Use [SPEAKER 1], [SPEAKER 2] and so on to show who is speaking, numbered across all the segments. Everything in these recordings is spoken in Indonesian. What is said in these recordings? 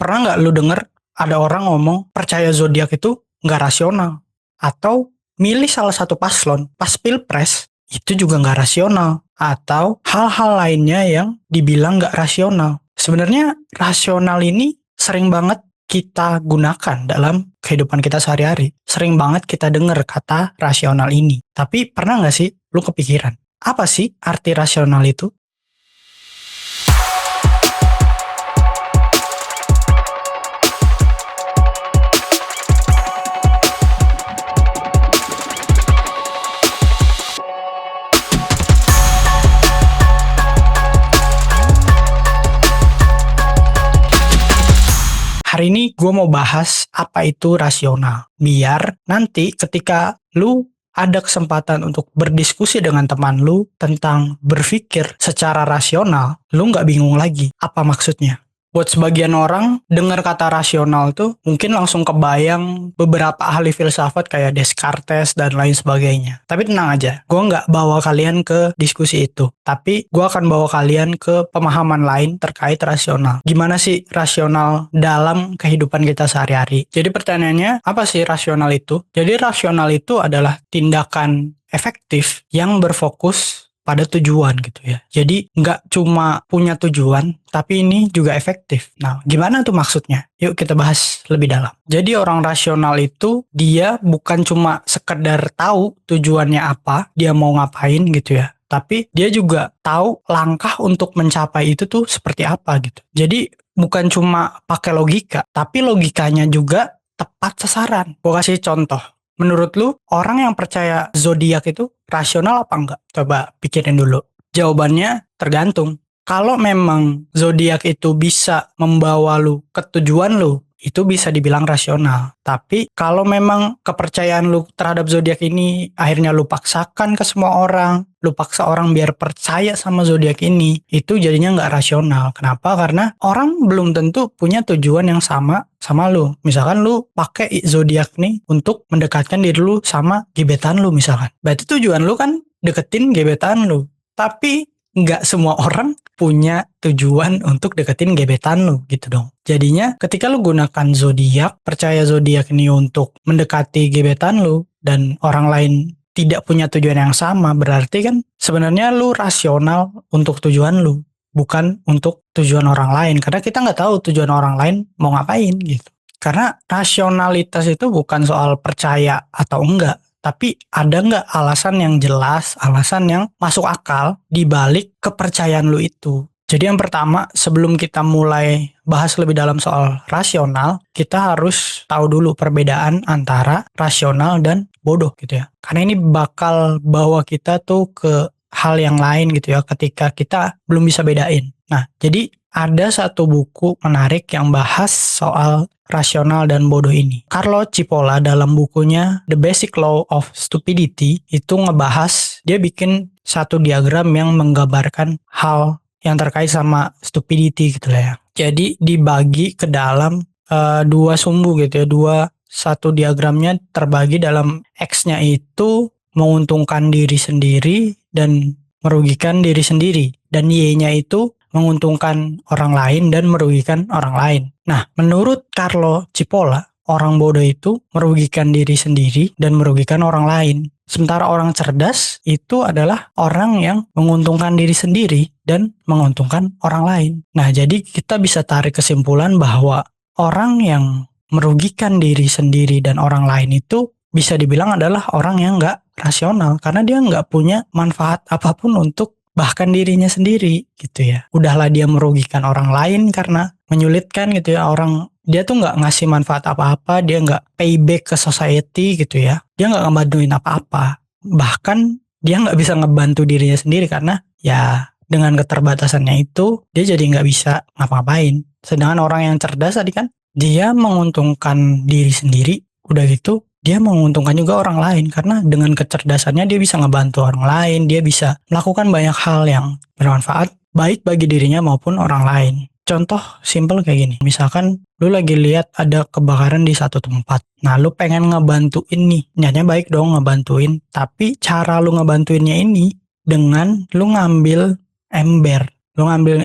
[SPEAKER 1] Pernah nggak lu denger ada orang ngomong percaya zodiak itu nggak rasional? Atau milih salah satu paslon pas pilpres itu juga nggak rasional? Atau hal-hal lainnya yang dibilang nggak rasional? Sebenarnya rasional ini sering banget kita gunakan dalam kehidupan kita sehari-hari. Sering banget kita dengar kata rasional ini. Tapi pernah nggak sih lu kepikiran? Apa sih arti rasional itu? Hari ini gue mau bahas apa itu rasional. Biar nanti ketika lu ada kesempatan untuk berdiskusi dengan teman lu tentang berpikir secara rasional, lu nggak bingung lagi apa maksudnya. Buat sebagian orang, dengar kata rasional tuh mungkin langsung kebayang beberapa ahli filsafat kayak Descartes dan lain sebagainya. Tapi tenang aja, gue nggak bawa kalian ke diskusi itu. Tapi gue akan bawa kalian ke pemahaman lain terkait rasional. Gimana sih rasional dalam kehidupan kita sehari-hari? Jadi pertanyaannya, apa sih rasional itu? Jadi rasional itu adalah tindakan efektif yang berfokus pada tujuan gitu ya. Jadi nggak cuma punya tujuan, tapi ini juga efektif. Nah, gimana tuh maksudnya? Yuk kita bahas lebih dalam. Jadi orang rasional itu dia bukan cuma sekedar tahu tujuannya apa, dia mau ngapain gitu ya. Tapi dia juga tahu langkah untuk mencapai itu tuh seperti apa gitu. Jadi bukan cuma pakai logika, tapi logikanya juga tepat sasaran. Gue kasih contoh. Menurut lu, orang yang percaya zodiak itu rasional apa enggak? Coba pikirin dulu. Jawabannya tergantung. Kalau memang zodiak itu bisa membawa lu ke tujuan lu, itu bisa dibilang rasional. Tapi kalau memang kepercayaan lu terhadap zodiak ini akhirnya lu paksakan ke semua orang, lu paksa orang biar percaya sama zodiak ini, itu jadinya nggak rasional. Kenapa? Karena orang belum tentu punya tujuan yang sama lu. Misalkan lu pakai zodiak nih untuk mendekatkan diri lu sama gebetan lu misalkan. Berarti tujuan lu kan deketin gebetan lu. Tapi nggak semua orang punya tujuan untuk deketin gebetan lu gitu dong. Jadinya ketika lu gunakan zodiak, percaya zodiak ini untuk mendekati gebetan lu dan orang lain tidak punya tujuan yang sama, berarti kan sebenarnya lu rasional untuk tujuan lu, bukan untuk tujuan orang lain. Karena kita nggak tahu tujuan orang lain mau ngapain gitu. Karena rasionalitas itu bukan soal percaya atau enggak, tapi ada nggak alasan yang jelas, alasan yang masuk akal di balik kepercayaan lu itu. Jadi yang pertama, sebelum kita mulai bahas lebih dalam soal rasional, kita harus tahu dulu perbedaan antara rasional dan bodoh gitu ya. Karena ini bakal bawa kita tuh ke hal yang lain gitu ya, ketika kita belum bisa bedain. Nah, jadi ada satu buku menarik yang bahas soal rasional dan bodoh ini. Carlo Cipolla dalam bukunya The Basic Law of Stupidity itu ngebahas, dia bikin satu diagram yang menggambarkan hal yang terkait sama stupidity gitu lah ya. Jadi dibagi ke dalam dua sumbu gitu ya, satu diagramnya terbagi dalam X-nya itu menguntungkan diri sendiri dan merugikan diri sendiri, dan Y-nya itu menguntungkan orang lain dan merugikan orang lain. Nah, menurut Carlo Cipolla, orang bodoh itu merugikan diri sendiri dan merugikan orang lain. Sementara orang cerdas itu adalah orang yang menguntungkan diri sendiri dan menguntungkan orang lain. Nah, jadi kita bisa tarik kesimpulan bahwa orang yang merugikan diri sendiri dan orang lain itu bisa dibilang adalah orang yang nggak rasional. Karena dia nggak punya manfaat apapun untuk bahkan dirinya sendiri gitu ya. Udahlah dia merugikan orang lain karena menyulitkan gitu ya, orang dia tuh nggak ngasih manfaat apa-apa, dia nggak payback ke society gitu ya, dia nggak ngebantuin apa-apa, bahkan dia nggak bisa ngebantu dirinya sendiri karena ya dengan keterbatasannya itu dia jadi nggak bisa ngapa-ngapain. Sedangkan orang yang cerdas tadi kan dia menguntungkan diri sendiri, udah gitu dia menguntungkan juga orang lain karena dengan kecerdasannya dia bisa ngebantu orang lain, dia bisa melakukan banyak hal yang bermanfaat baik bagi dirinya maupun orang lain. Contoh simple kayak gini, misalkan lu lagi lihat ada kebakaran di satu tempat, nah lu pengen ngebantuin nih, niatnya baik dong ngebantuin, tapi cara lu ngebantuinnya ini dengan lu ngambil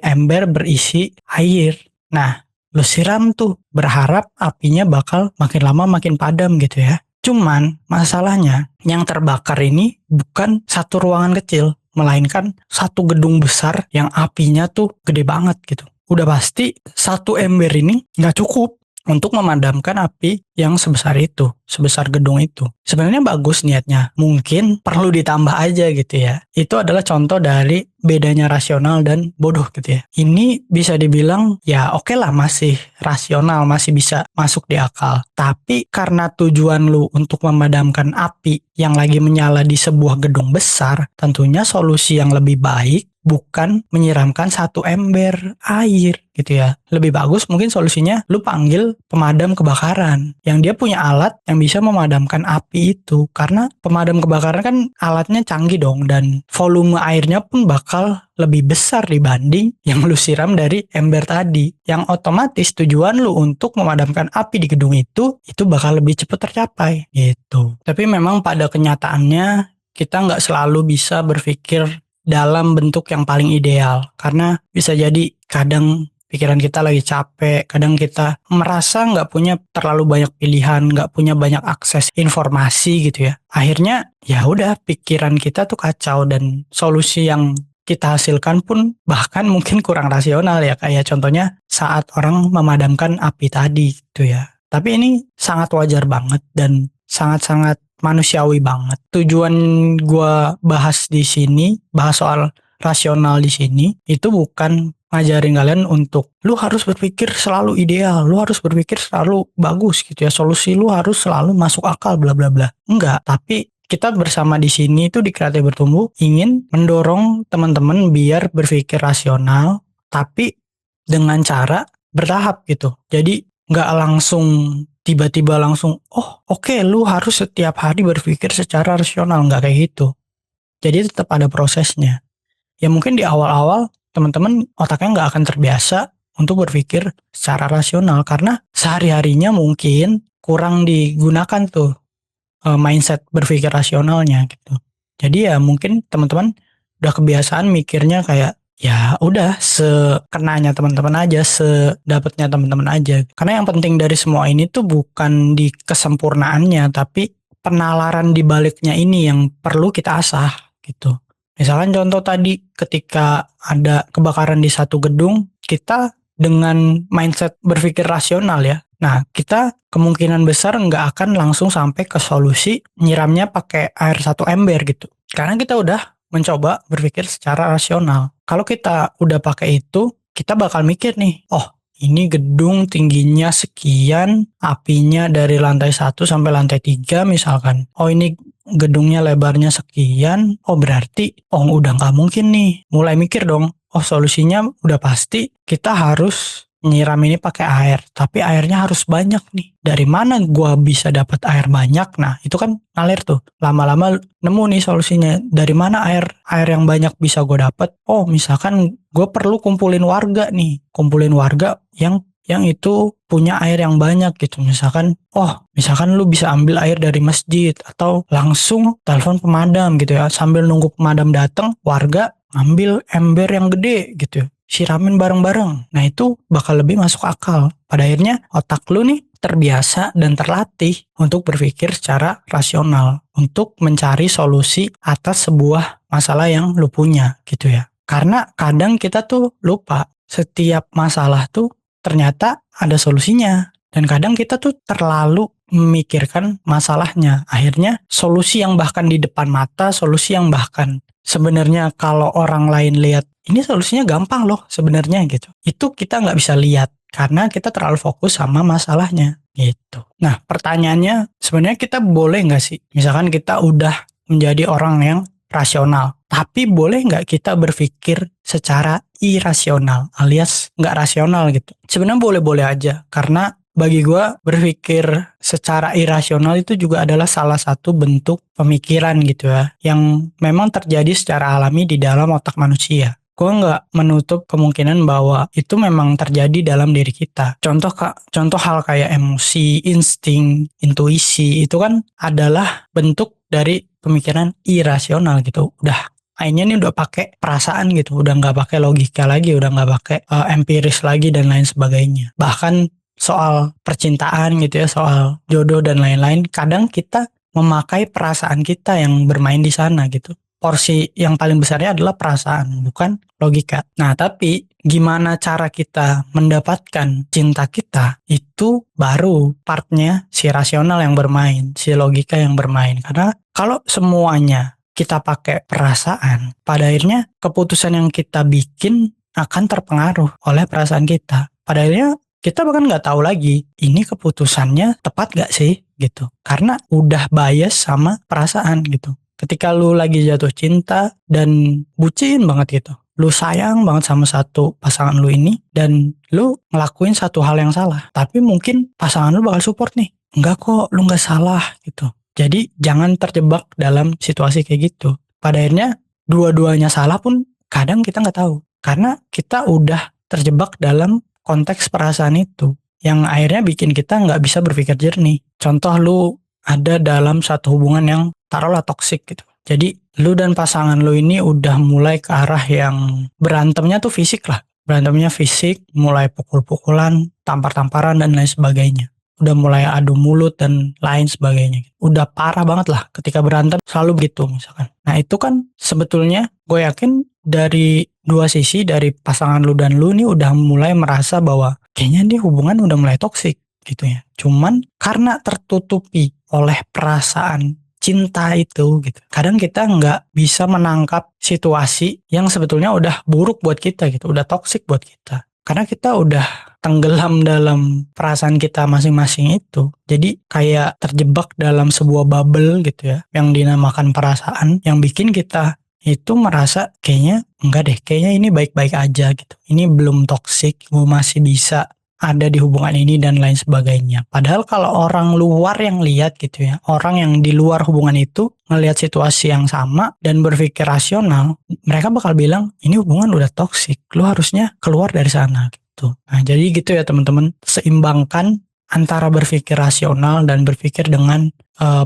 [SPEAKER 1] ember berisi air. Nah, lu siram tuh, berharap apinya bakal makin lama makin padam gitu ya. Cuman masalahnya yang terbakar ini bukan satu ruangan kecil, melainkan satu gedung besar yang apinya tuh gede banget gitu. Udah pasti satu ember ini nggak cukup untuk memadamkan api yang sebesar itu, sebesar gedung itu. Sebenarnya bagus niatnya, mungkin perlu ditambah aja gitu ya. Itu adalah contoh dari bedanya rasional dan bodoh gitu ya. Ini bisa dibilang ya oke lah, masih rasional, masih bisa masuk di akal. Tapi karena tujuan lu untuk memadamkan api yang lagi menyala di sebuah gedung besar, tentunya solusi yang lebih baik bukan menyiramkan satu ember air gitu ya. Lebih bagus mungkin solusinya lu panggil pemadam kebakaran yang dia punya alat yang bisa memadamkan api itu. Karena pemadam kebakaran kan alatnya canggih dong, dan volume airnya pun bakal lebih besar dibanding yang lu siram dari ember tadi. Yang otomatis tujuan lu untuk memadamkan api di gedung itu bakal lebih cepat tercapai gitu. Tapi memang pada kenyataannya kita nggak selalu bisa berpikir dalam bentuk yang paling ideal, karena bisa jadi kadang pikiran kita lagi capek, kadang kita merasa nggak punya terlalu banyak pilihan, nggak punya banyak akses informasi gitu ya. Akhirnya ya udah, pikiran kita tuh kacau dan solusi yang kita hasilkan pun bahkan mungkin kurang rasional ya, kayak contohnya saat orang memadamkan api tadi gitu ya. Tapi ini sangat wajar banget dan sangat-sangat manusiawi banget. Tujuan gua bahas di sini, bahas soal rasional di sini, itu bukan ngajarin kalian untuk lu harus berpikir selalu ideal, lu harus berpikir selalu bagus gitu ya, solusi lu harus selalu masuk akal bla bla bla. Enggak, tapi kita bersama di sini itu di Kreatif Bertumbuh ingin mendorong teman-teman biar berpikir rasional, tapi dengan cara bertahap gitu. Jadi nggak langsung tiba-tiba langsung, oh oke, lu harus setiap hari berpikir secara rasional, nggak kayak gitu. Jadi tetap ada prosesnya. Ya mungkin di awal-awal teman-teman otaknya nggak akan terbiasa untuk berpikir secara rasional karena sehari-harinya mungkin kurang digunakan tuh mindset berpikir rasionalnya gitu. Jadi ya mungkin teman-teman udah kebiasaan mikirnya kayak ya udah sekenanya teman-teman aja, sedapatnya teman-teman aja. Karena yang penting dari semua ini tuh bukan di kesempurnaannya, tapi penalaran di baliknya ini yang perlu kita asah gitu. Misalkan contoh tadi ketika ada kebakaran di satu gedung, kita dengan mindset berpikir rasional ya. Nah, kita kemungkinan besar nggak akan langsung sampai ke solusi nyiramnya pakai air satu ember gitu. Karena kita udah mencoba berpikir secara rasional. Kalau kita udah pakai itu, kita bakal mikir nih, oh ini gedung tingginya sekian, apinya dari lantai 1 sampai lantai 3 misalkan. Oh ini gedungnya lebarnya sekian, oh berarti udah nggak mungkin nih. Mulai mikir dong, oh solusinya udah pasti kita harus nyiram ini pakai air, tapi airnya harus banyak nih. Dari mana gua bisa dapat air banyak? Nah, itu kan ngalir tuh. Lama-lama nemu nih solusinya. Dari mana air yang banyak bisa gua dapat? Oh, misalkan gua perlu kumpulin warga nih. Kumpulin warga yang itu punya air yang banyak gitu. Misalkan lu bisa ambil air dari masjid atau langsung telepon pemadam gitu ya. Sambil nunggu pemadam datang, warga ambil ember yang gede gitu. Siramin bareng-bareng. Nah itu bakal lebih masuk akal. Pada akhirnya otak lu nih terbiasa dan terlatih untuk berpikir secara rasional. Untuk mencari solusi atas sebuah masalah yang lu punya gitu ya. Karena kadang kita tuh lupa setiap masalah tuh ternyata ada solusinya. Dan kadang kita tuh terlalu memikirkan masalahnya. Akhirnya solusi yang bahkan di depan mata, solusi yang bahkan sebenarnya kalau orang lain lihat ini solusinya gampang loh sebenarnya gitu. Itu kita nggak bisa lihat karena kita terlalu fokus sama masalahnya gitu. Nah pertanyaannya sebenarnya kita boleh nggak sih? Misalkan kita udah menjadi orang yang rasional, tapi boleh nggak kita berpikir secara irasional alias nggak rasional gitu? Sebenarnya boleh-boleh aja karena bagi gue berpikir secara irasional itu juga adalah salah satu bentuk pemikiran gitu ya, yang memang terjadi secara alami di dalam otak manusia. Gue nggak menutup kemungkinan bahwa itu memang terjadi dalam diri kita. Contoh hal kayak emosi, insting, intuisi itu kan adalah bentuk dari pemikiran irasional gitu. Udah mainnya nih udah pakai perasaan gitu, udah nggak pakai logika lagi, udah nggak pakai empiris lagi dan lain sebagainya. Bahkan soal percintaan gitu ya, soal jodoh dan lain-lain, kadang kita memakai perasaan kita yang bermain di sana gitu. Porsi yang paling besarnya adalah perasaan, bukan logika. Nah, tapi gimana cara kita mendapatkan cinta kita, itu baru partnya si rasional yang bermain, si logika yang bermain. Karena kalau semuanya kita pakai perasaan, pada akhirnya keputusan yang kita bikin akan terpengaruh oleh perasaan kita. Pada akhirnya kita bahkan nggak tahu lagi ini keputusannya tepat gak sih gitu. Karena udah bias sama perasaan gitu. Ketika lu lagi jatuh cinta dan bucin banget gitu, lu sayang banget sama satu pasangan lu ini, dan lu ngelakuin satu hal yang salah, tapi mungkin pasangan lu bakal support nih, enggak kok, lu nggak salah gitu. Jadi jangan terjebak dalam situasi kayak gitu. Pada akhirnya dua-duanya salah pun kadang kita nggak tahu, karena kita udah terjebak dalam konteks perasaan itu, yang akhirnya bikin kita nggak bisa berpikir jernih. Contoh, lu ada dalam satu hubungan yang taruhlah toksik gitu. Jadi lu dan pasangan lu ini udah mulai ke arah yang berantemnya tuh fisik lah. Berantemnya fisik, mulai pukul-pukulan, tampar-tamparan dan lain sebagainya. Udah mulai adu mulut dan lain sebagainya. Udah parah banget lah ketika berantem selalu begitu misalkan. Nah itu kan sebetulnya gue yakin dari dua sisi, dari pasangan lu dan lu nih udah mulai merasa bahwa kayaknya nih hubungan udah mulai toksik gitu ya. Cuman karena tertutupi oleh perasaan cinta itu gitu. Kadang kita nggak bisa menangkap situasi yang sebetulnya udah buruk buat kita gitu, udah toksik buat kita. Karena kita udah tenggelam dalam perasaan kita masing-masing itu. Jadi kayak terjebak dalam sebuah bubble gitu ya, yang dinamakan perasaan, yang bikin kita itu merasa kayaknya enggak deh, kayaknya ini baik-baik aja gitu. Ini belum toksik, gue masih bisa ada di hubungan ini dan lain sebagainya. Padahal kalau orang luar yang lihat gitu ya, orang yang di luar hubungan itu ngelihat situasi yang sama dan berpikir rasional, mereka bakal bilang ini hubungan udah toksik, lu harusnya keluar dari sana gitu. Nah, jadi gitu ya teman-teman, seimbangkan antara berpikir rasional dan berpikir dengan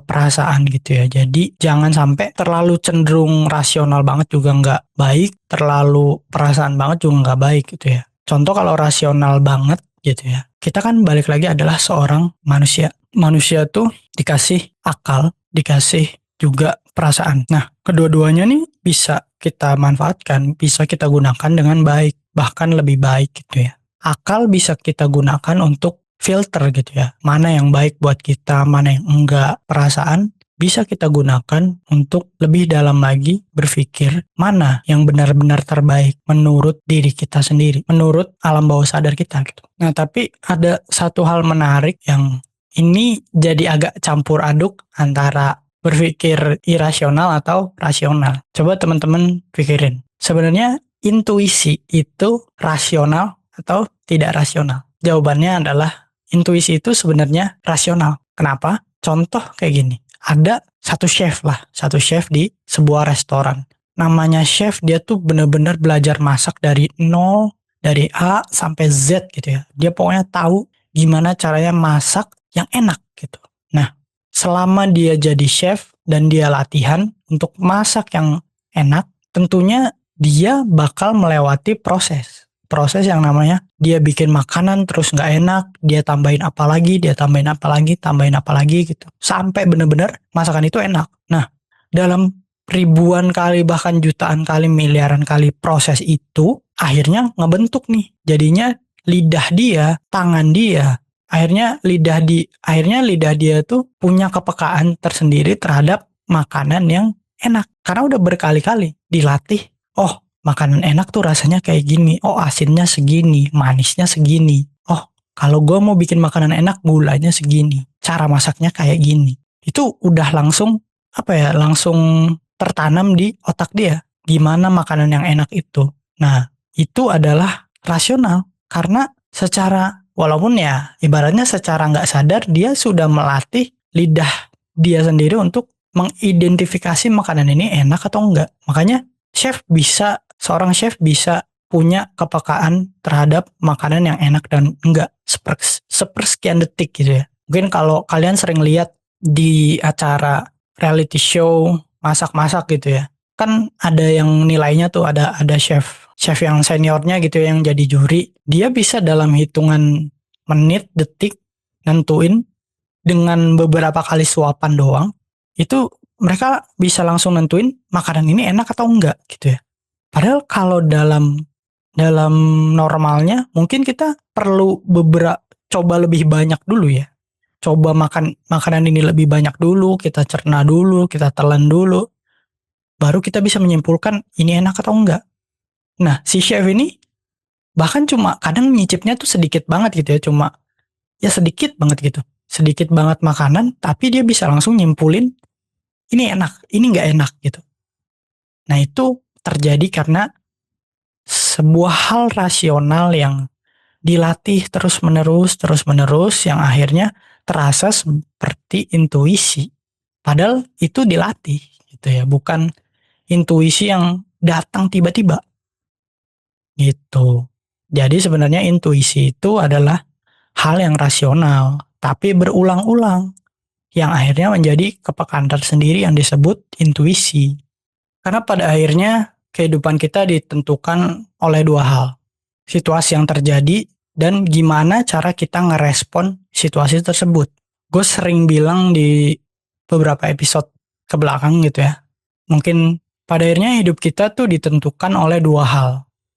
[SPEAKER 1] perasaan gitu ya. Jadi jangan sampai terlalu cenderung rasional banget juga nggak baik, terlalu perasaan banget juga nggak baik gitu ya. Contoh kalau rasional banget gitu ya, kita kan balik lagi adalah seorang manusia. Manusia tuh dikasih akal, dikasih juga perasaan. Nah, kedua-duanya nih bisa kita manfaatkan, bisa kita gunakan dengan baik, bahkan lebih baik gitu ya. Akal bisa kita gunakan untuk filter gitu ya, mana yang baik buat kita, mana yang enggak. Perasaan bisa kita gunakan untuk lebih dalam lagi berpikir mana yang benar-benar terbaik menurut diri kita sendiri, menurut alam bawah sadar kita gitu. Nah, tapi ada satu hal menarik yang ini jadi agak campur aduk antara berpikir irasional atau rasional. Coba teman-teman pikirin, sebenarnya intuisi itu rasional atau tidak rasional? Jawabannya adalah intuisi itu sebenarnya rasional. Kenapa? Contoh kayak gini. Ada satu chef di sebuah restoran. Namanya chef, dia tuh bener-bener belajar masak dari nol, dari A sampai Z gitu ya. Dia pokoknya tahu gimana caranya masak yang enak gitu. Nah, selama dia jadi chef dan dia latihan untuk masak yang enak, tentunya dia bakal melewati proses yang namanya dia bikin makanan terus nggak enak, dia tambahin apa lagi gitu, sampai bener-bener masakan itu enak. Nah, dalam ribuan kali bahkan jutaan kali, miliaran kali proses itu akhirnya ngebentuk nih, jadinya lidah dia, tangan dia, akhirnya lidah dia tuh punya kepekaan tersendiri terhadap makanan yang enak karena udah berkali-kali dilatih. Oh, makanan enak tuh rasanya kayak gini. Oh, asinnya segini, manisnya segini. Oh, kalau gue mau bikin makanan enak, gulanya segini. Cara masaknya kayak gini. Itu udah langsung, langsung tertanam di otak dia. Gimana makanan yang enak itu. Nah, itu adalah rasional. Karena walaupun ya, ibaratnya secara nggak sadar, dia sudah melatih lidah dia sendiri untuk mengidentifikasi makanan ini enak atau enggak. Makanya seorang chef bisa punya kepekaan terhadap makanan yang enak dan enggak sepersekian detik gitu ya. Mungkin kalau kalian sering lihat di acara reality show masak-masak gitu ya, kan ada yang nilainya tuh, ada chef yang seniornya gitu yang jadi juri. Dia bisa dalam hitungan menit, detik nentuin dengan beberapa kali suapan doang, itu mereka bisa langsung nentuin makanan ini enak atau enggak gitu ya. Padahal kalau dalam dalam normalnya mungkin kita perlu coba lebih banyak dulu ya. Coba makan makanan ini lebih banyak dulu, kita cerna dulu, kita telan dulu, baru kita bisa menyimpulkan ini enak atau enggak. Nah, si chef ini bahkan cuma kadang nyicipnya tuh sedikit banget gitu ya, cuma ya sedikit banget gitu. Sedikit banget makanan, tapi dia bisa langsung nyimpulin ini enak, ini nggak enak gitu. Nah, itu terjadi karena sebuah hal rasional yang dilatih terus-menerus yang akhirnya terasa seperti intuisi. Padahal itu dilatih gitu ya, bukan intuisi yang datang tiba-tiba gitu. Jadi sebenarnya intuisi itu adalah hal yang rasional, tapi berulang-ulang, yang akhirnya menjadi kepekaan tersendiri yang disebut intuisi. Karena pada akhirnya kehidupan kita ditentukan oleh dua hal. Situasi yang terjadi dan gimana cara kita ngerespon situasi tersebut. Gue sering bilang di beberapa episode ke belakang gitu ya. Mungkin pada akhirnya hidup kita tuh ditentukan oleh dua hal.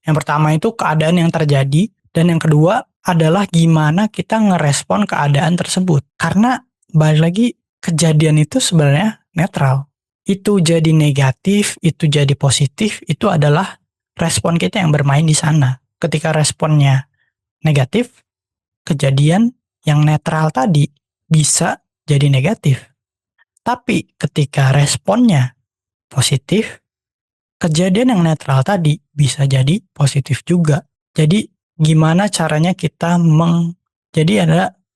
[SPEAKER 1] Yang pertama itu keadaan yang terjadi, dan yang kedua adalah gimana kita ngerespon keadaan tersebut. Karena balik lagi, kejadian itu sebenarnya netral. Itu jadi negatif, itu jadi positif, itu adalah respon kita yang bermain di sana. Ketika responnya negatif, kejadian yang netral tadi bisa jadi negatif. Tapi ketika responnya positif, kejadian yang netral tadi bisa jadi positif juga. Jadi gimana caranya kita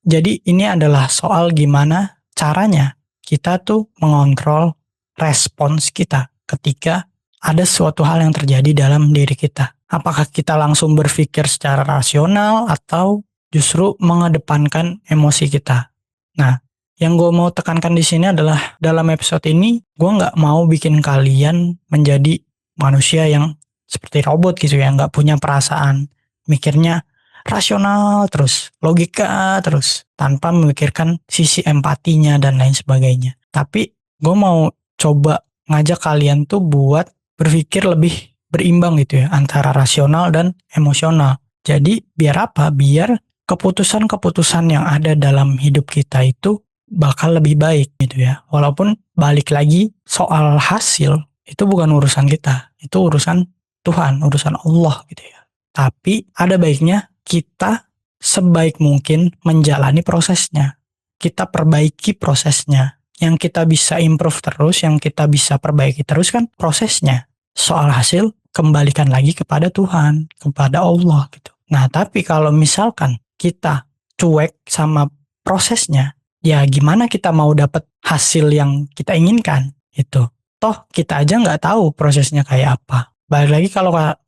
[SPEAKER 1] jadi ini adalah soal gimana caranya kita tuh mengontrol respons kita ketika ada suatu hal yang terjadi dalam diri kita. Apakah kita langsung berpikir secara rasional atau justru mengedepankan emosi kita. Nah, yang gue mau tekankan di sini adalah dalam episode ini gue nggak mau bikin kalian menjadi manusia yang seperti robot gitu ya, nggak punya perasaan, mikirnya rasional terus, logika terus, tanpa memikirkan sisi empatinya dan lain sebagainya. Tapi gue mau coba ngajak kalian tuh buat berpikir lebih berimbang gitu ya, antara rasional dan emosional. Jadi biar apa? Biar keputusan-keputusan yang ada dalam hidup kita itu bakal lebih baik gitu ya. Walaupun balik lagi soal hasil itu bukan urusan kita, itu urusan Tuhan, urusan Allah gitu ya. Tapi ada baiknya kita sebaik mungkin menjalani prosesnya. Kita perbaiki prosesnya. Yang kita bisa improve terus, yang kita bisa perbaiki terus kan prosesnya. Soal hasil, kembalikan lagi kepada Tuhan, kepada Allah gitu. Nah, tapi kalau misalkan kita cuek sama prosesnya, ya gimana kita mau dapat hasil yang kita inginkan itu. Toh kita aja nggak tahu prosesnya kayak apa. Balik lagi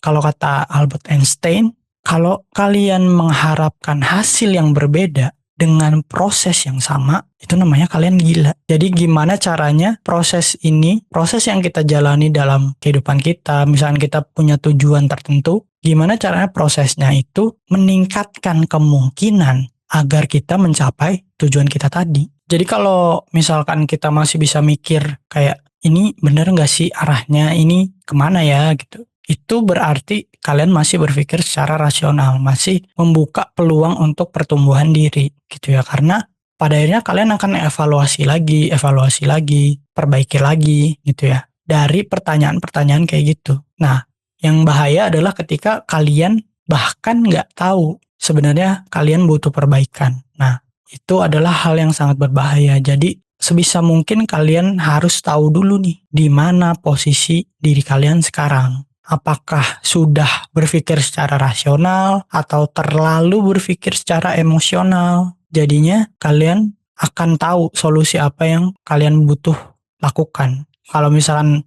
[SPEAKER 1] kalau kata Albert Einstein, kalau kalian mengharapkan hasil yang berbeda dengan proses yang sama, itu namanya kalian gila. Jadi gimana caranya proses yang kita jalani dalam kehidupan kita, misalnya kita punya tujuan tertentu, gimana caranya prosesnya itu meningkatkan kemungkinan agar kita mencapai tujuan kita tadi. Jadi kalau misalkan kita masih bisa mikir kayak, ini bener nggak sih arahnya, ini kemana ya gitu, itu berarti kalian masih berpikir secara rasional, masih membuka peluang untuk pertumbuhan diri gitu ya. Karena pada akhirnya kalian akan evaluasi lagi, perbaiki lagi gitu ya, dari pertanyaan-pertanyaan kayak gitu. Nah, yang bahaya adalah ketika kalian bahkan nggak tahu sebenarnya kalian butuh perbaikan. Nah, itu adalah hal yang sangat berbahaya. Jadi sebisa mungkin kalian harus tahu dulu nih, di mana posisi diri kalian sekarang. Apakah sudah berpikir secara rasional atau terlalu berpikir secara emosional? Jadinya kalian akan tahu solusi apa yang kalian butuh lakukan. Kalau misalkan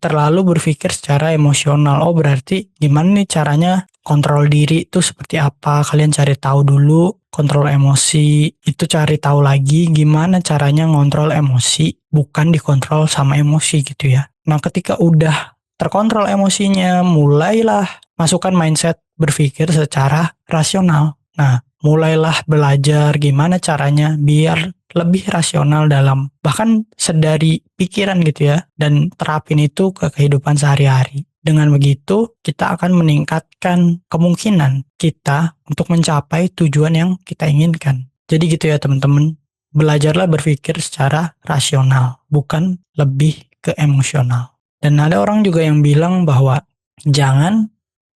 [SPEAKER 1] terlalu berpikir secara emosional, berarti gimana nih caranya kontrol diri itu seperti apa? Kalian cari tahu dulu kontrol emosi, itu cari tahu lagi gimana caranya ngontrol emosi bukan dikontrol sama emosi gitu ya. Nah, ketika udah terkontrol emosinya, mulailah masukkan mindset berpikir secara rasional. Nah, mulailah belajar gimana caranya biar lebih rasional dalam bahkan sedari pikiran gitu ya, dan terapin itu ke kehidupan sehari-hari. Dengan begitu, kita akan meningkatkan kemungkinan kita untuk mencapai tujuan yang kita inginkan. Jadi gitu ya teman-teman, belajarlah berpikir secara rasional, bukan lebih ke emosional. Dan ada orang juga yang bilang bahwa jangan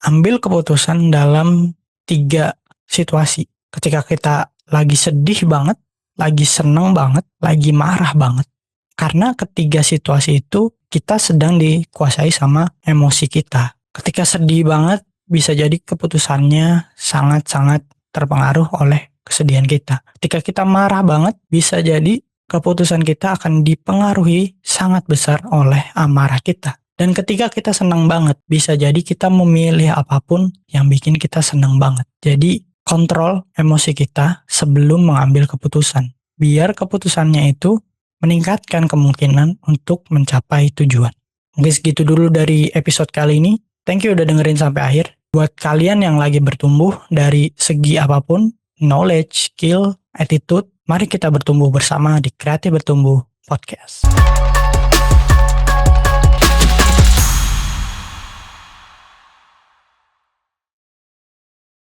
[SPEAKER 1] ambil keputusan dalam 3 situasi. Ketika kita lagi sedih banget, lagi seneng banget, lagi marah banget. Karena ketiga situasi itu kita sedang dikuasai sama emosi kita. Ketika sedih banget, bisa jadi keputusannya sangat-sangat terpengaruh oleh kesedihan kita. Ketika kita marah banget, bisa jadi keputusan kita akan dipengaruhi sangat besar oleh amarah kita. Dan ketika kita senang banget, bisa jadi kita memilih apapun yang bikin kita senang banget. Jadi, kontrol emosi kita sebelum mengambil keputusan. Biar keputusannya itu meningkatkan kemungkinan untuk mencapai tujuan. Mungkin segitu dulu dari episode kali ini. Thank you udah dengerin sampai akhir. Buat kalian yang lagi bertumbuh dari segi apapun, knowledge, skill, attitude, mari kita bertumbuh bersama di Kreatif Bertumbuh Podcast.